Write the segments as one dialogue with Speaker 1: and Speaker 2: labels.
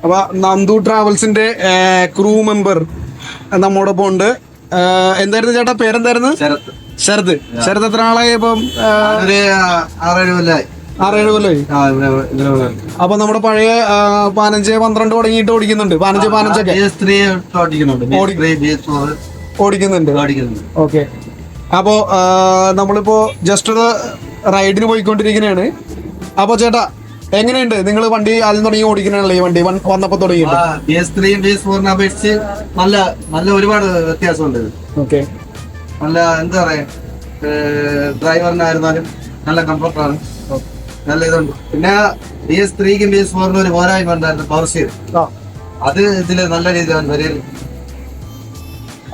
Speaker 1: അപ്പൊ Nandu ട്രാവൽസിന്റെ crew member നമ്മോടൊപ്പം ഉണ്ട്. എന്തായിരുന്നു ചേട്ടാ പേരെന്തായിരുന്നു? ശരത്. ശരത് എത്ര ആളായി ഇപ്പം?
Speaker 2: 6-7 കൊല്ലമായി.
Speaker 1: 6-7 കൊല്ലമായി. അപ്പൊ നമ്മുടെ പഴയ 15-12 തുടങ്ങിയിട്ട് ഓടിക്കുന്നുണ്ട്. 15-15 ഓടിക്കുന്നുണ്ട്. ഓക്കെ. അപ്പോ നമ്മളിപ്പോ ജസ്റ്റ് ഒരു റൈഡിന് പോയിക്കൊണ്ടിരിക്കുന്നതാണ്. അപ്പൊ ചേട്ടാ എങ്ങനെയുണ്ട് നിങ്ങൾ വണ്ടി ആദ്യം തുടങ്ങി ഓടിക്കണല്ലേ? ഈ വണ്ടി വന്നപ്പോ തുടങ്ങിയിട്ട്
Speaker 2: അപേക്ഷിച്ച് നല്ല ഒരുപാട് വ്യത്യാസമുണ്ട്.
Speaker 1: ഓക്കെ.
Speaker 2: നല്ല എന്താ പറയാ, ഡ്രൈവറിനായിരുന്നാലും നല്ല കംഫർട്ടാണ്, നല്ല ഇതുണ്ട്. പിന്നെ BS3ക്കും BS4നും ഒരു പോരായ്മ ഉണ്ടായിരുന്നു, പവർ സ്റ്റിയർ. അത് ഇതില് നല്ല രീതിയിലാണ് വരിക.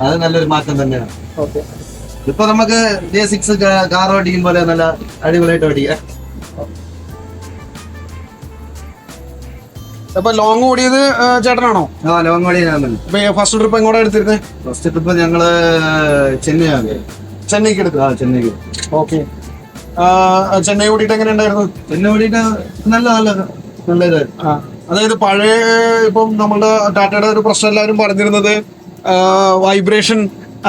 Speaker 2: അത് നല്ലൊരു മാറ്റം തന്നെയാണ്. ഇപ്പൊ നമുക്ക് J6 കാർ ഓടിക്കും പോലെ നല്ല അടിപൊളിയായിട്ട് ഓടിക്കാം.
Speaker 1: അപ്പൊ ലോങ് ഓടിയത് ചേട്ടനാണോ?
Speaker 2: ലോങ് ഓടിയാണ്.
Speaker 1: ഫസ്റ്റ് ട്രിപ്പ് എങ്ങോട്ടാ എടുത്തിരുന്നത്?
Speaker 2: ഫസ്റ്റ് ട്രിപ്പ് ഞങ്ങള് ചെന്നൈയാണ്.
Speaker 1: ചെന്നൈക്ക് എടുത്തു.
Speaker 2: ചെന്നൈക്ക്.
Speaker 1: ഓക്കെ. ചെന്നൈ ഓടിയിട്ട് എങ്ങനെ ഉണ്ടായിരുന്നു?
Speaker 2: ചെന്നൈ ഓടിയിട്ട് നല്ല ഇതായിരുന്നു.
Speaker 1: അതായത് പഴയ ഇപ്പം നമ്മളുടെ ടാറ്റയുടെ ഒരു പ്രശ്നം എല്ലാവരും പറഞ്ഞിരുന്നത് വൈബ്രേഷൻ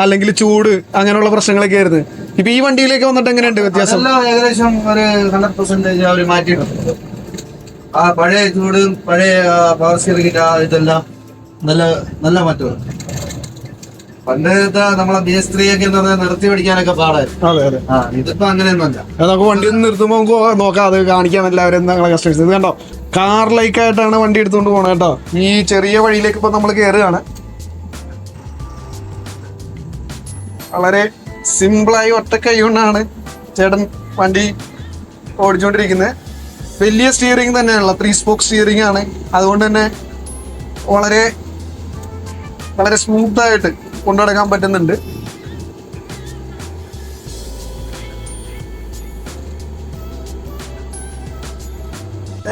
Speaker 1: അല്ലെങ്കിൽ ചൂട് അങ്ങനെയുള്ള പ്രശ്നങ്ങളൊക്കെ ആയിരുന്നു. ഇപ്പൊ ഈ വണ്ടിയിലേക്ക് വന്നിട്ട് എങ്ങനെയുണ്ട് വ്യത്യാസം?
Speaker 2: ഏകദേശം ഒരു 100% അവർ മാറ്റിയിട്ടുണ്ട്. ആ പഴയ ചൂടും പഴയ പവർ സ്റ്റിയറിംഗിന്റെ ഇതെല്ലാം നല്ല മാറ്റമാണ്. പണ്ടത്തെ നമ്മളെ BS3 ഒക്കെ നിർത്തി പഠിക്കാനൊക്കെ പാടായിരുന്നു. ഇതിപ്പോ അങ്ങനെയൊന്നുമല്ല.
Speaker 1: നമുക്ക് വണ്ടി നിർത്തുമ്പോൾ നമുക്ക് നോക്കാം, അത് കാണിക്കാൻ എല്ലാവരും ഞങ്ങളെ കസ്റ്റമേഴ്സ്. ഇത് കണ്ടോ, കാർ ലൈക്ക് ആയിട്ടാണ് വണ്ടി എടുത്തുകൊണ്ട് പോകണം കേട്ടോ. ഈ ചെറിയ വഴിയിലേക്ക് ഇപ്പൊ നമ്മൾ കയറുകയാണ്. വളരെ സിമ്പിളായി ഒറ്റ കൈ കൊണ്ടാണ് ചേട്ടൻ വണ്ടി ഓടിച്ചുകൊണ്ടിരിക്കുന്നത്. വലിയ സ്റ്റിയറിംഗ് തന്നെയാണല്ലോ, 3 സ്പോക്ക് സ്റ്റിയറിംഗ് ആണ്. അതുകൊണ്ട് തന്നെ വളരെ സ്മൂത്തായിട്ട് കൊണ്ടുനടക്കാൻ പറ്റുന്നുണ്ട്.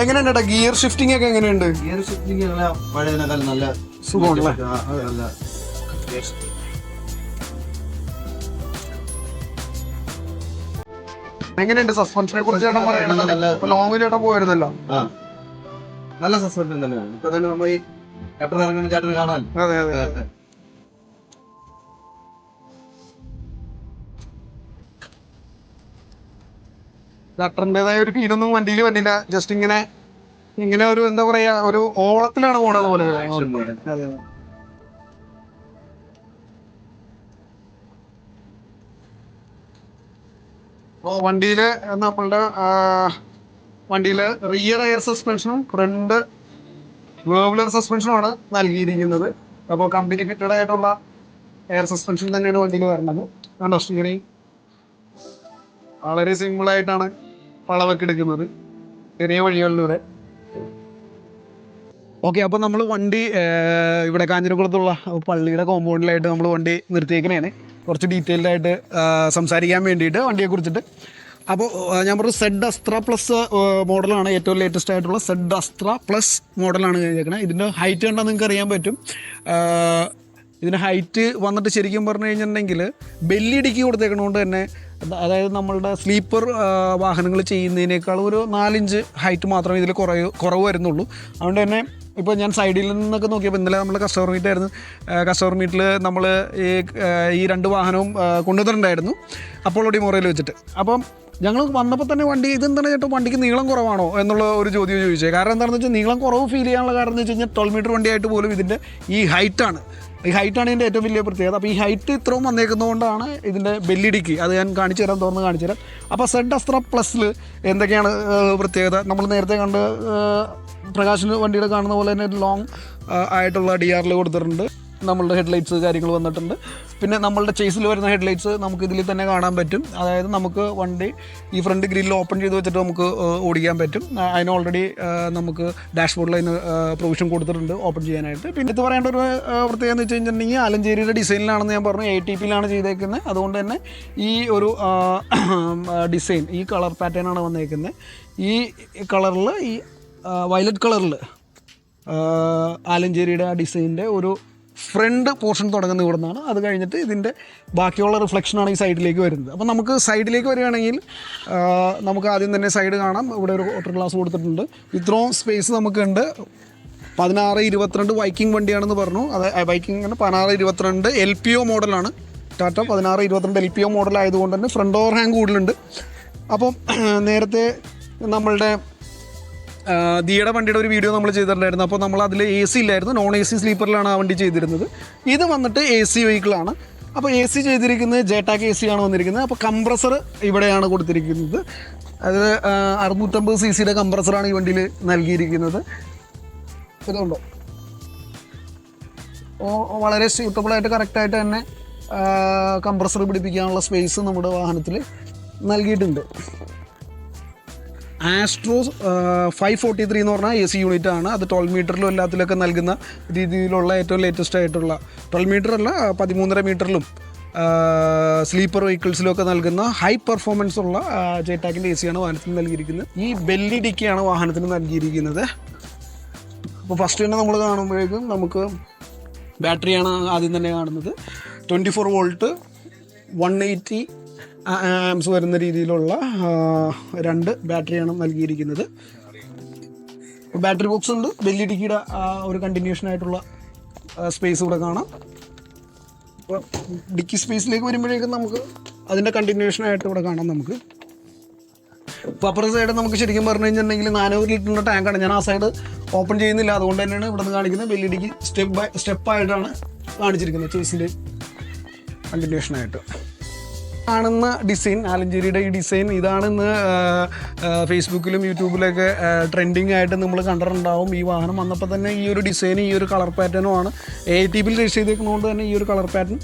Speaker 1: എങ്ങനെയുണ്ട് ഗിയർ ഷിഫ്റ്റിംഗ് ഒക്കെ എങ്ങനെയുണ്ട്?
Speaker 2: ഗിയർ ഷിഫ്റ്റിംഗ് പഴയതിനേക്കാൾ നല്ല
Speaker 1: സുഖമാണല്ലേ? എങ്ങനെയുണ്ട് സസ്പെൻഷനെ കുറിച്ച് ചേട്ടൻ പറയുന്നത്? ലോങ് ചേട്ടൻ പോയിരുന്നല്ലോ.
Speaker 2: നല്ല സസ്പെൻഷൻ തന്നെയാണ്. ഇപ്പൊ തന്നെ നമ്മൾ ഈ ചാപ്റ്റർ ഇറങ്ങുന്ന ചാപ്റ്റർ കാണാൻ.
Speaker 1: അതെ. ചട്ടറിൻ്റെതായ ഒരു ഫീലൊന്നും വണ്ടിയിൽ വന്നില്ല. ജസ്റ്റ് ഇങ്ങനെ ഒരു എന്താ പറയാ, ഒരു ഓളത്തിലാണ് പോണത് പോലെ. അതെ. വണ്ടിയില് വണ്ടിയില് റിയർ എയർ സസ്പെൻഷനും ഫ്രണ്ട് വേർബുലർ സസ്പെൻഷനും ആണ് നൽകിയിരിക്കുന്നത്. അപ്പോൾ കമ്പനി ഫിറ്റഡ് ആയിട്ടുള്ള എയർ സസ്പെൻഷൻ തന്നെയാണ് വണ്ടിയിൽ വരുന്നത്. കണ്ടോ, സ്റ്റിയറിംഗ് വളരെ സിമ്പിൾ ആയിട്ടാണ് വളവൊക്കെ എടുക്കുന്നത് ചെറിയ വഴികളിലൂടെ. ഓക്കെ. അപ്പോൾ നമ്മൾ വണ്ടി ഇവിടെ കാഞ്ഞിരക്കുളത്തുള്ള പള്ളിയുടെ കോമ്പൗണ്ടിലായിട്ട് നമ്മൾ വണ്ടി നിർത്തിയേക്കണേന് കുറച്ച് ഡീറ്റെയിൽഡ് ആയിട്ട് സംസാരിക്കാൻ വേണ്ടിയിട്ട് വണ്ടിയെ കുറിച്ചിട്ട്. അപ്പോൾ ഞാൻ പറഞ്ഞു സെഡ് അസ്ത്ര പ്ലസ് മോഡലാണ്, ഏറ്റവും ലേറ്റസ്റ്റ് ആയിട്ടുള്ള സെഡ് അസ്ത്ര പ്ലസ് മോഡലാണ് കഴിഞ്ഞേക്കണത്. ഇതിൻ്റെ ഹൈറ്റ് കണ്ടാൽ നിങ്ങൾക്ക് അറിയാൻ പറ്റും. ഇതിൻ്റെ ഹൈറ്റ് വന്നിട്ട് ശരിക്കും പറഞ്ഞു കഴിഞ്ഞിട്ടുണ്ടെങ്കിൽ ബെല്ലിടിക്ക് കൊടുത്തേക്കണോണ്ട് തന്നെ, അതായത് നമ്മളുടെ സ്ലീപ്പർ വാഹനങ്ങൾ ചെയ്യുന്നതിനേക്കാൾ ഒരു 4 ഇഞ്ച് ഹൈറ്റ് മാത്രമേ ഇതിൽ കുറവ് വരുന്നുള്ളൂ. അതുകൊണ്ട് തന്നെ ഇപ്പോൾ ഞാൻ സൈഡിൽ നിന്നൊക്കെ നോക്കിയപ്പോൾ, ഇന്നലെ നമ്മൾ കസ്റ്റമർ മീറ്റ് ആയിരുന്നു. കസ്റ്റമർ മീറ്റിൽ നമ്മൾ ഈ 2 വാഹനവും കൊണ്ടുവന്നിട്ടുണ്ടായിരുന്നു, അപ്പോളോ ഡിമോറയിൽ വെച്ചിട്ട്. അപ്പം ഞങ്ങൾ വന്നപ്പോൾ തന്നെ വണ്ടി ഇതെന്താണ് ചേട്ടാ വണ്ടിക്ക് നീളം കുറവാണോ എന്നുള്ള ഒരു ചോദ്യം ചോദിച്ചത്. കാരണം എന്താണെന്ന് വെച്ചാൽ നീളം കുറവ് ഫീൽ ചെയ്യാനുള്ള കാരണം എന്ന് വെച്ച് കഴിഞ്ഞാൽ 12 മീറ്റർ വണ്ടിയായിട്ട് പോലും ഇതിൻ്റെ ഈ ഹൈറ്റാണ് ഇതിൻ്റെ ഏറ്റവും വലിയ പ്രത്യേകത. അപ്പോൾ ഈ ഹൈറ്റ് ഇത്രയും വന്നേക്കുന്നതുകൊണ്ടാണ് ഇതിൻ്റെ ബെല്ലിടിക്ക്, അത് ഞാൻ കാണിച്ചു തരാം. അപ്പോൾ സെഡ് അസ്ത്ര പ്ലസ്സിൽ എന്തൊക്കെയാണ് പ്രത്യേകത? നമ്മൾ നേരത്തെ കണ്ട് പ്രകാശിന് വണ്ടിയുടെ കാണുന്ന പോലെ തന്നെ ലോങ് ആയിട്ടുള്ള DRL കൊടുത്തിട്ടുണ്ട്. നമ്മളുടെ ഹെഡ്ലൈറ്റ്സ് കാര്യങ്ങൾ വന്നിട്ടുണ്ട്. പിന്നെ നമ്മളുടെ ചേസിൽ വരുന്ന ഹെഡ്ലൈറ്റ്സ് നമുക്ക് ഇതിൽ തന്നെ കാണാൻ പറ്റും. അതായത് നമുക്ക് വണ്ടി ഈ ഫ്രണ്ട് ഗ്രില്ല് ഓപ്പൺ ചെയ്ത് വെച്ചിട്ട് നമുക്ക് ഓടിക്കാൻ പറ്റും. അതിന് ഓൾറെഡി നമുക്ക് ഡാഷ്ബോർഡിൽ അതിന് പ്രൊവിഷൻ കൊടുത്തിട്ടുണ്ട് ഓപ്പൺ ചെയ്യാനായിട്ട്. പിന്നെ ഇത് പറയേണ്ട ഒരു പ്രത്യേകത എന്ന് വെച്ച് കഴിഞ്ഞിട്ടുണ്ടെങ്കിൽ ആലഞ്ചേരിയുടെ ഡിസൈനിലാണെന്ന് ഞാൻ പറഞ്ഞു, ATPയിലാണ് ചെയ്തേക്കുന്നത്. അതുകൊണ്ട് തന്നെ ഈ ഒരു ഡിസൈൻ, ഈ കളർ പാറ്റേൺ ആണ് വന്നേക്കുന്നത്. ഈ കളറിൽ, ഈ വയലറ്റ് കളറിൽ ആലഞ്ചേരിയുടെ ആ ഡിസൈനിൻ്റെ ഒരു ഫ്രണ്ട് പോർഷൻ തുടങ്ങുന്ന ഇവിടെ നിന്നാണ്. അത് കഴിഞ്ഞിട്ട് ഇതിൻ്റെ ബാക്കിയുള്ള റിഫ്ലക്ഷനാണ് ഈ സൈഡിലേക്ക് വരുന്നത്. അപ്പോൾ നമുക്ക് സൈഡിലേക്ക് വരികയാണെങ്കിൽ നമുക്ക് ആദ്യം തന്നെ സൈഡ് കാണാം. ഇവിടെ ഒരു വാട്ടർ ഗ്ലാസ് കൊടുത്തിട്ടുണ്ട്. ഇത്രയും സ്പേസ് നമുക്കുണ്ട്. 1622 വൈക്കിംഗ് വണ്ടിയാണെന്ന് പറഞ്ഞു. അത് വൈക്കിംഗ് 1622 LPO മോഡലാണ്. ടാറ്റ 1622 LPO മോഡലായതുകൊണ്ട് തന്നെ ഫ്രണ്ട് ഓവർ ഹാങ് കൂടുതലുണ്ട്. അപ്പം നേരത്തെ നമ്മളുടെ ദിയുടെ വണ്ടിയുടെ ഒരു വീഡിയോ നമ്മൾ ചെയ്തിട്ടുണ്ടായിരുന്നു. അപ്പോൾ നമ്മൾ അതിൽ AC ഇല്ലായിരുന്നു, നോൺ AC സ്ലീപ്പറിലാണ് ആ വണ്ടി ചെയ്തിരുന്നത്. ഇത് വന്നിട്ട് AC വെഹിക്കിളാണ്. അപ്പോൾ AC ചെയ്തിരിക്കുന്നത് ജെടാക് AC ആണ് വന്നിരിക്കുന്നത്. അപ്പോൾ കംപ്രസർ ഇവിടെയാണ് കൊടുത്തിരിക്കുന്നത്. അത് 650 cc കംപ്രസറാണ് ഈ വണ്ടിയിൽ നൽകിയിരിക്കുന്നത്. ഇതുണ്ടോ, വളരെ സ്യൂട്ടബിളായിട്ട് കറക്റ്റായിട്ട് തന്നെ കംപ്രസർ പിടിപ്പിക്കാനുള്ള സ്പേസ് നമ്മുടെ വാഹനത്തിൽ നൽകിയിട്ടുണ്ട്. ആസ്ട്രോ 543 എന്ന് പറഞ്ഞാൽ AC യൂണിറ്റ് ആണ്. അത് 12 മീറ്ററിലും എല്ലാത്തിലൊക്കെ നൽകുന്ന രീതിയിലുള്ള ഏറ്റവും ലേറ്റസ്റ്റ് ആയിട്ടുള്ള 12 മീറ്റർ അല്ല 13.5 മീറ്ററിലും സ്ലീപ്പർ വെഹിക്കിൾസിലൊക്കെ നൽകുന്ന ഹൈ പെർഫോമൻസ് ഉള്ള ജെടാക്കിൻ്റെ AC ആണ് വാഹനത്തിന് നൽകിയിരിക്കുന്നത്. ഈ ബെല്ലി ഡിക്കിയാണ് വാഹനത്തിന് നൽകിയിരിക്കുന്നത്. അപ്പോൾ ഫസ്റ്റ് തന്നെ നമ്മൾ കാണുമ്പോഴേക്കും നമുക്ക് ബാറ്ററിയാണ് ആദ്യം തന്നെ കാണുന്നത്. 24 വോൾട്ട് 180 ആംസ് വരുന്ന രീതിയിലുള്ള 2 ബാറ്ററിയാണ് നൽകിയിരിക്കുന്നത്. ബാറ്ററി ബോക്സ് ഉണ്ട്. ബെല്ലി ഡിക്കിയുടെ ഒരു കണ്ടിന്യൂഷൻ ആയിട്ടുള്ള സ്പേസ് ഇവിടെ കാണാം. അപ്പോൾ ഡിക്കി സ്പേസിലേക്ക് വരുമ്പോഴേക്കും നമുക്ക് അതിൻ്റെ കണ്ടിന്യൂഷൻ ആയിട്ട് ഇവിടെ കാണാം. നമുക്ക് ഇപ്പോൾ അപ്പുറത്തെ സൈഡ് നമുക്ക് ശരിക്കും പറഞ്ഞു കഴിഞ്ഞിട്ടുണ്ടെങ്കിൽ 400 ലിറ്ററിൻ്റെ ടാങ്കാണ്. ഞാൻ ആ സൈഡ് ഓപ്പൺ ചെയ്യുന്നില്ല, അതുകൊണ്ട് തന്നെയാണ് ഇവിടെ നിന്ന് കാണിക്കുന്നത്. ബെല്ലി ഡിക്കി സ്റ്റെപ്പായിട്ടാണ് കാണിച്ചിരിക്കുന്നത്, ചേസിൻ്റെ കണ്ടിന്യൂഷനായിട്ട്. കാണുന്ന ഡിസൈൻ, ആലഞ്ചേരിയുടെ ഈ ഡിസൈൻ ഇതാണ് ഇന്ന് ഫേസ്ബുക്കിലും യൂട്യൂബിലൊക്കെ ട്രെൻഡിങ് ആയിട്ട് നമ്മൾ കണ്ടിട്ടുണ്ടാവും. ഈ വാഹനം വന്നപ്പോൾ തന്നെ ഈ ഒരു ഡിസൈൻ, ഈ ഒരു കളർ പാറ്റേണുമാണ് ATPയിൽ രജിസ്റ്റർ ചെയ്തേക്കുന്നതുകൊണ്ട് തന്നെ ഈ ഒരു കളർ പാറ്റേൺ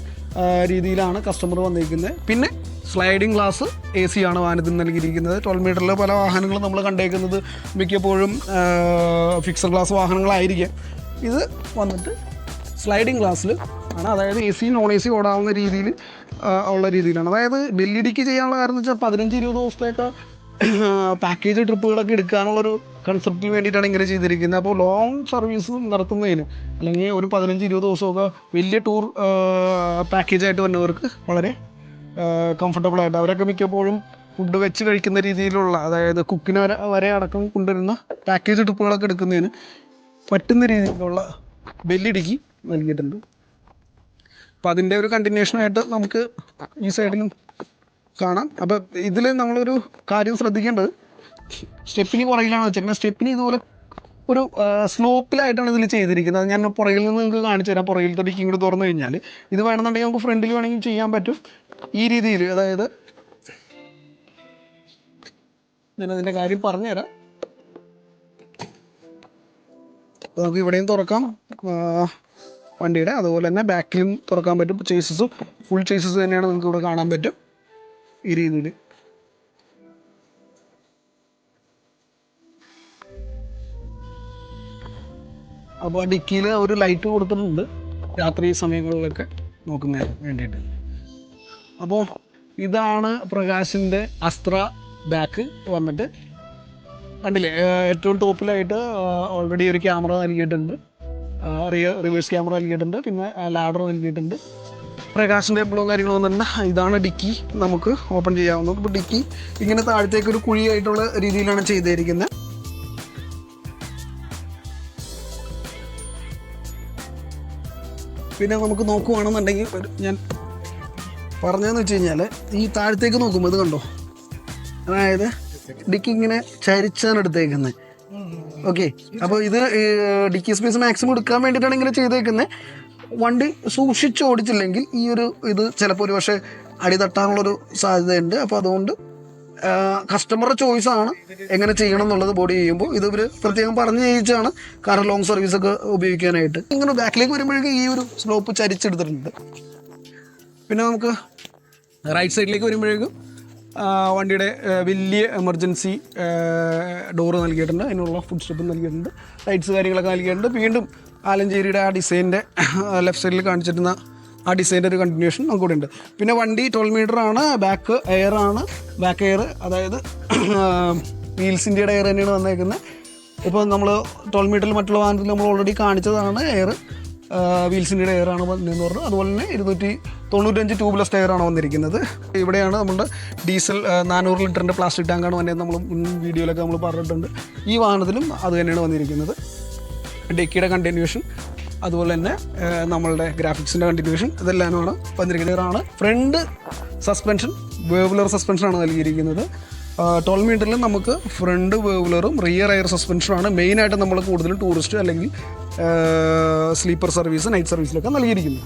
Speaker 1: രീതിയിലാണ് കസ്റ്റമർ വന്നിരിക്കുന്നത്. പിന്നെ സ്ലൈഡിങ് ഗ്ലാസ് AC ആണ് വാഹനത്തിന് നൽകിയിരിക്കുന്നത്. 12 മീറ്ററിൽ പല വാഹനങ്ങളും നമ്മൾ കണ്ടേക്കുന്നത് മിക്കപ്പോഴും ഫിക്സഡ് ഗ്ലാസ് വാഹനങ്ങളായിരിക്കാം. ഇത് വന്നിട്ട് സ്ലൈഡിങ് ഗ്ലാസ്സിൽ ആണ്, അതായത് AC നോൺ AC ഓടാവുന്ന രീതിയിൽ ഉള്ള രീതിയിലാണ്. അതായത് ബെല്ലി ഡിക്കി ചെയ്യാനുള്ള കാരണം എന്ന് വെച്ചാൽ 15-20 ദിവസത്തേക്ക് പാക്കേജ് ട്രിപ്പുകളൊക്കെ എടുക്കാനുള്ളൊരു കൺസെപ്റ്റിന് വേണ്ടിയിട്ടാണ് ഇങ്ങനെ ചെയ്തിരിക്കുന്നത്. അപ്പോൾ ലോങ് സർവീസ് നടത്തുന്നതിന് അല്ലെങ്കിൽ ഒരു 15-20 ദിവസമൊക്കെ വലിയ ടൂർ പാക്കേജായിട്ട് വന്നവർക്ക് വളരെ കംഫർട്ടബിളായിട്ട്, അവരൊക്കെ മിക്കപ്പോഴും ഫുഡ് വെച്ച് കഴിക്കുന്ന രീതിയിലുള്ള, അതായത് കുക്കിന് വരെ അടക്കം കൊണ്ടുവരുന്ന പാക്കേജ് ട്രിപ്പുകളൊക്കെ എടുക്കുന്നതിന് പറ്റുന്ന രീതിയിലുള്ള ബെല്ലി ഡിക്കി നൽകിയിട്ടുണ്ട്. അപ്പോൾ അതിൻ്റെ ഒരു കണ്ടിന്യൂഷനായിട്ട് നമുക്ക് ഈ സൈഡിലും കാണാം. അപ്പോൾ ഇതിൽ നമ്മളൊരു കാര്യം ശ്രദ്ധിക്കേണ്ടത്, സ്റ്റെപ്പിന് പുറകിലാണ് വെച്ചിരിക്കുന്നത്. സ്റ്റെപ്പിന് ഇതുപോലെ ഒരു സ്ലോപ്പിലായിട്ടാണ് ഇതിൽ ചെയ്തിരിക്കുന്നത്. ഞാൻ പുറകിൽ നിന്ന് നിങ്ങൾക്ക് കാണിച്ചു തരാം. പുറകിലത്തെ ഡിക്കി ഇങ്ങോട്ട് തുറന്നു കഴിഞ്ഞാൽ ഇത് വേണമെന്നുണ്ടെങ്കിൽ നമുക്ക് ഫ്രണ്ടിൽ വേണമെങ്കിൽ ചെയ്യാൻ പറ്റും ഈ രീതിയിൽ. അതായത് ഞാനതിൻ്റെ കാര്യം പറഞ്ഞുതരാം. നമുക്ക് ഇവിടെയും തുറക്കാം വണ്ടിയുടെ, അതുപോലെ തന്നെ ബാക്കിലും തുറക്കാൻ പറ്റും. ചേസസ് ഫുൾ ചേസസ് തന്നെയാണ് നിങ്ങൾക്ക് ഇവിടെ കാണാൻ പറ്റും ഈ രീതിയിൽ. അപ്പോൾ ഡിക്കിയിൽ ഒരു ലൈറ്റ് കൊടുത്തിട്ടുണ്ട് രാത്രി സമയങ്ങളിലൊക്കെ നോക്കുന്നതിന് വേണ്ടിയിട്ട്. അപ്പോൾ ഇതാണ് പ്രകാശിൻ്റെ അസ്ത്ര ബാക്ക് വന്നിട്ട് കണ്ടില്ലേ. ഏറ്റവും ടോപ്പിലായിട്ട് ഓൾറെഡി ഒരു ക്യാമറ നൽകിയിട്ടുണ്ട്, റിവേഴ്സ് ക്യാമറ നൽകിയിട്ടുണ്ട്, പിന്നെ ലാഡർ നൽകിയിട്ടുണ്ട്. പ്രകാശിൻ്റെ എപ്പോഴും കാര്യങ്ങളും തന്നെ. ഇതാണ് ഡിക്കി, നമുക്ക് ഓപ്പൺ ചെയ്യാവുന്നത്. ഇപ്പോൾ ഡിക്കി ഇങ്ങനെ താഴത്തേക്കൊരു കുഴിയായിട്ടുള്ള രീതിയിലാണ് ചെയ്തിരിക്കുന്നത്. പിന്നെ നമുക്ക് നോക്കുകയാണെന്നുണ്ടെങ്കിൽ ഞാൻ പറഞ്ഞതെന്ന് വെച്ച് കഴിഞ്ഞാൽ ഈ താഴത്തേക്ക് നോക്കുമ്പോൾ ഇത് കണ്ടോ, അതായത് ഡിക്കി ഇങ്ങനെ ചരിച്ചാണ് എടുത്തേക്കുന്നത്. ഓക്കെ, അപ്പോൾ ഇത് ഡിക്കി സ്പേസ് മാക്സിമം എടുക്കാൻ വേണ്ടിയിട്ടാണ് ഇങ്ങനെ ചെയ്തേക്കുന്നത്. വണ്ടി സൂക്ഷിച്ച് ഓടിച്ചില്ലെങ്കിൽ ഈ ഒരു ഇത് ചിലപ്പോൾ ഒരു പക്ഷേ അടി തട്ടാനുള്ളൊരു സാധ്യതയുണ്ട്. അപ്പോൾ അതുകൊണ്ട് കസ്റ്റമറുടെ ചോയ്സാണ് എങ്ങനെ ചെയ്യണം എന്നുള്ളത്. ബോഡി ചെയ്യുമ്പോൾ ഇത് ഇവർ പ്രത്യേകം പറഞ്ഞു ചെയ്യിച്ചാണ്, കാരണം ലോങ് സർവീസൊക്കെ ഉപയോഗിക്കാനായിട്ട്. ഇങ്ങനെ ബാക്കിലേക്ക് വരുമ്പോഴേക്കും ഈ ഒരു സ്ലോപ്പ് ചരിച്ചെടുത്തിട്ടുണ്ട്. പിന്നെ നമുക്ക് റൈറ്റ് സൈഡിലേക്ക് വരുമ്പോഴേക്കും വണ്ടിയുടെ വലിയ എമർജൻസി ഡോറ് നൽകിയിട്ടുണ്ട്, അതിനുള്ള ഫുഡ് സ്റ്റെപ്പ് നൽകിയിട്ടുണ്ട്, ലൈറ്റ്സ് കാര്യങ്ങളൊക്കെ നൽകിയിട്ടുണ്ട്. വീണ്ടും ആലഞ്ചേരിയുടെ ആ ഡിസൈനിൻ്റെ ലെഫ്റ്റ് സൈഡിൽ കാണിച്ചിരുന്ന ആ ഡിസൈൻ്റെ ഒരു കണ്ടിന്യൂഷൻ നമുക്കൂടെ ഉണ്ട്. പിന്നെ വണ്ടി 12 മീറ്റർ ആണ്, ബാക്ക് എയർ ആണ്. ബാക്ക് എയർ അതായത് വീൽസിൻ്റെ എയർ തന്നെയാണ് വന്നേക്കുന്നത്. ഇപ്പോൾ നമ്മൾ 12 മീറ്ററിൽ മറ്റുള്ള വാഹനത്തിൽ നമ്മൾ ഓൾറെഡി കാണിച്ചതാണ് എയർ, വീൽസിൻ്റെ എയറാണ് വന്നതെന്ന് പറഞ്ഞു. അതുപോലെ തന്നെ 295 ട്യൂബ്ലെസ് ടയറാണ് വന്നിരിക്കുന്നത്. ഇവിടെയാണ് നമ്മുടെ ഡീസൽ 400 ലിറ്ററിൻ്റെ പ്ലാസ്റ്റിക് ടാങ്കാണ് വന്നത്. നമ്മൾ വീഡിയോയിലൊക്കെ നമ്മൾ പറഞ്ഞിട്ടുണ്ട്. ഈ വാഹനത്തിലും അത് തന്നെയാണ് വന്നിരിക്കുന്നത്. ഡെക്കിയുടെ കണ്ടിന്യൂഷൻ, അതുപോലെ തന്നെ നമ്മളുടെ ഗ്രാഫിക്സിൻ്റെ കണ്ടിന്യൂഷൻ, ഇതെല്ലാമാണ് വന്നിരിക്കുന്നതാണ്. ഫ്രണ്ട് സസ്പെൻഷൻ വേവ്ലർ സസ്പെൻഷനാണ് നൽകിയിരിക്കുന്നത്. 12 മീറ്ററിൽ നമുക്ക് ഫ്രണ്ട് വേവ്ലറും റിയർ എയർ സസ്പെൻഷനാണ് മെയിനായിട്ട് നമ്മൾ കൂടുതലും ടൂറിസ്റ്റ് അല്ലെങ്കിൽ സ്ലീപ്പർ സർവീസ്, നൈറ്റ് സർവീസിലൊക്കെ നൽകിയിരിക്കുന്നത്.